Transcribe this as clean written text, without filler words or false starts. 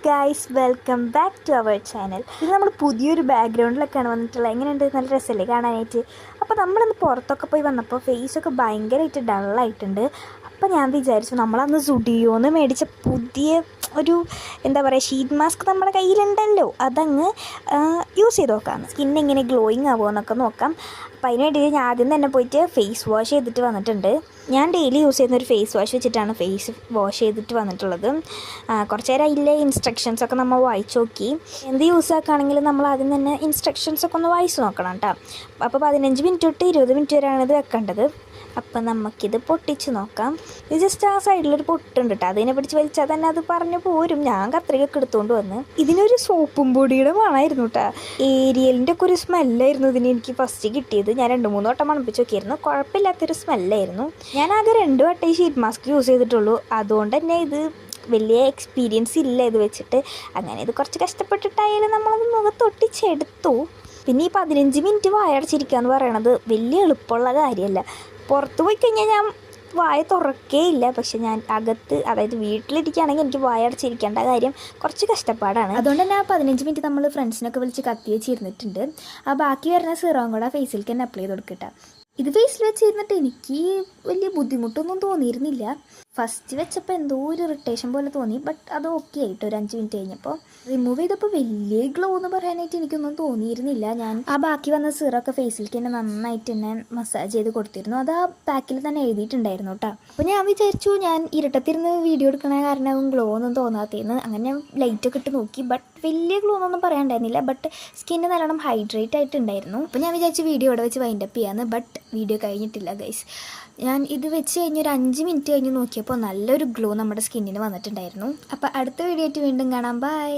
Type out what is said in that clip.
Guys, welcome back to our channel. ഇത് നമ്മൾ പുതിയൊരു ബാക്ക്ഗ്രൗണ്ടിലൊക്കെയാണ് വന്നിട്ടുള്ളത്. എങ്ങനെയുണ്ട്? നല്ല രസമല്ലേ കാണാനായിട്ട്? അപ്പോൾ നമ്മളിന്ന് പുറത്തൊക്കെ പോയി വന്നപ്പോൾ ഫേസൊക്കെ ഭയങ്കരമായിട്ട് ഡള്ളായിട്ടുണ്ട്. അപ്പോൾ ഞാൻ വിചാരിച്ചു നമ്മളന്ന് സുഡിയോന്ന് മേടിച്ച പുതിയ ഒരു എന്താ പറയുക ഷീറ്റ് മാസ്ക് നമ്മുടെ കയ്യിലുണ്ടല്ലോ, അതങ്ങ് യൂസ് ചെയ്ത് നോക്കാം. സ്കിൻ എങ്ങനെ ഗ്ലോയിങ് ആവുമോ എന്നൊക്കെ നോക്കാം. അപ്പോൾ അതിന് വേണ്ടി ഞാൻ ആദ്യം തന്നെ പോയിട്ട് ഫേസ് വാഷ് ചെയ്തിട്ട് വന്നിട്ടുണ്ട്. ഞാൻ ഡെയിലി യൂസ് ചെയ്യുന്ന ഒരു ഫേസ് വാഷ് വെച്ചിട്ടാണ് ഫേസ് വാഷ് ചെയ്തിട്ട് വന്നിട്ടുള്ളത്. കുറച്ച് നേരം അതിലെ ഇൻസ്ട്രക്ഷൻസൊക്കെ നമ്മൾ വായിച്ചു നോക്കി. എന്ത് യൂസ് ആക്കുകയാണെങ്കിലും നമ്മൾ ആദ്യം തന്നെ ഇൻസ്ട്രക്ഷൻസൊക്കെ ഒന്ന് വായിച്ച് നോക്കണം കേട്ടോ. അപ്പോൾ 15 മിനിറ്റ് തൊട്ട് 20 മിനിറ്റ് വരെയാണ് ഇത് വെക്കേണ്ടത്. അപ്പം നമുക്കിത് പൊട്ടിച്ച് നോക്കാം. ഇത് ജസ്റ്റ് ആ സൈഡിലൊരു പൊട്ടുണ്ട് കേട്ടോ, അതിനെ പിടിച്ച് വലിച്ചാൽ തന്നെ അത് പറഞ്ഞു പോരും. ഞാൻ കത്രികയൊക്കെ എടുത്തുകൊണ്ട് വന്ന് ഇതിനൊരു സോപ്പും പൊടിയുടെ മണമായിരുന്നു കേട്ടോ. ഏരിയലിൻ്റെ ഒക്കെ ഒരു സ്മെല്ലായിരുന്നു ഇതിന് എനിക്ക് ഫസ്റ്റ് കിട്ടിയത്. ഞാൻ 2-3 വട്ടം മണപ്പിച്ച് നോക്കിയായിരുന്നു, കുഴപ്പമില്ലാത്തൊരു സ്മെല്ലായിരുന്നു. ഞാൻ ആകെ 2 വട്ടം ഈ ഷീറ്റ് മാസ്ക് യൂസ് ചെയ്തിട്ടുള്ളൂ. അതുകൊണ്ട് തന്നെ ഇത് വലിയ എക്സ്പീരിയൻസ് ഇല്ല ഇത് വെച്ചിട്ട്. അങ്ങനെ ഇത് കുറച്ച് കഷ്ടപ്പെട്ടിട്ടായാലും നമ്മളത് മുഖത്തൊട്ടിച്ചെടുത്തു. പിന്നെ ഈ 15 മിനിറ്റ് വായടച്ചിരിക്കുക എന്ന് പറയണത് വലിയ എളുപ്പമുള്ള കാര്യമല്ല. പുറത്ത് പോയി കഴിഞ്ഞാൽ ഞാൻ വായ തുറക്കേയില്ല, പക്ഷെ ഞാൻ അകത്ത്, അതായത് വീട്ടിലിരിക്കുകയാണെങ്കിൽ എനിക്ക് വായ അടച്ചിരിക്കേണ്ട കാര്യം കുറച്ച് കഷ്ടപ്പാടാണ്. അതുകൊണ്ട് തന്നെ 15 മിനിറ്റ് നമ്മൾ ഫ്രണ്ട്സിനൊക്കെ വിളിച്ച് കത്തി വെച്ചിരുന്നിട്ടുണ്ട്. ആ ബാക്കി വരുന്ന സിറോം കൂടെ ഫേസിലേക്ക് തന്നെ അപ്ലൈ ചെയ്ത് കൊടുക്കട്ടെ. ഇത് ഫേസിൽ വെച്ചിരുന്നിട്ട് എനിക്ക് വലിയ ബുദ്ധിമുട്ടൊന്നും തോന്നിയിരുന്നില്ല. ഫസ്റ്റ് വെച്ചപ്പോൾ എന്തോ ഒരു ഇറിറ്റേഷൻ പോലെ തോന്നി, ബട്ട് അത് ഓക്കെ ആയിട്ട് ഒരു 5 മിനിറ്റ് കഴിഞ്ഞപ്പോൾ റിമൂവ് ചെയ്തപ്പോൾ വലിയ ഗ്ലോ എന്ന് പറയാനായിട്ട് എനിക്കൊന്നും തോന്നിയിരുന്നില്ല. ഞാൻ ആ ബാക്കി വന്ന സിറൊക്കെ ഫേസിലേക്ക് തന്നെ നന്നായിട്ട് തന്നെ മസാജ് ചെയ്ത് കൊടുത്തിരുന്നു. അത് ആ പാക്കിൽ തന്നെ എഴുതിയിട്ടുണ്ടായിരുന്നു കേട്ടോ. അപ്പോൾ ഞാൻ വിചാരിച്ചു ഞാൻ ഇരുട്ടത്തിരുന്ന് വീഡിയോ എടുക്കണ കാരണം ഗ്ലോ ഒന്നും തോന്നാത്തേന്ന്. അങ്ങനെ ഞാൻ ലൈറ്റൊക്കെ ഇട്ട് നോക്കി, ബട്ട് വലിയ ഗ്ലോ എന്നൊന്നും പറയാനുണ്ടായിരുന്നില്ല. ബട്ട് സ്കിന്ന് നല്ലോണം ഹൈഡ്രേറ്റ് ആയിട്ടുണ്ടായിരുന്നു. അപ്പോൾ ഞാൻ വിചാരിച്ചു വീഡിയോ ഇവിടെ വെച്ച് വൈൻഡപ്പ് ചെയ്യാമെന്ന്. ബട്ട് വീഡിയോ കഴിഞ്ഞിട്ടില്ല ഗൈസ്. ഞാൻ ഇത് വെച്ച് കഴിഞ്ഞ് ഒരു 5 മിനിറ്റ് കഴിഞ്ഞ് നോക്കിയപ്പോൾ നല്ലൊരു ഗ്ലോ നമ്മുടെ സ്കിന്നിന് വന്നിട്ടുണ്ടായിരുന്നു. അപ്പോൾ അടുത്ത വീഡിയോ ആയിട്ട് വീണ്ടും കാണാം. ബൈ.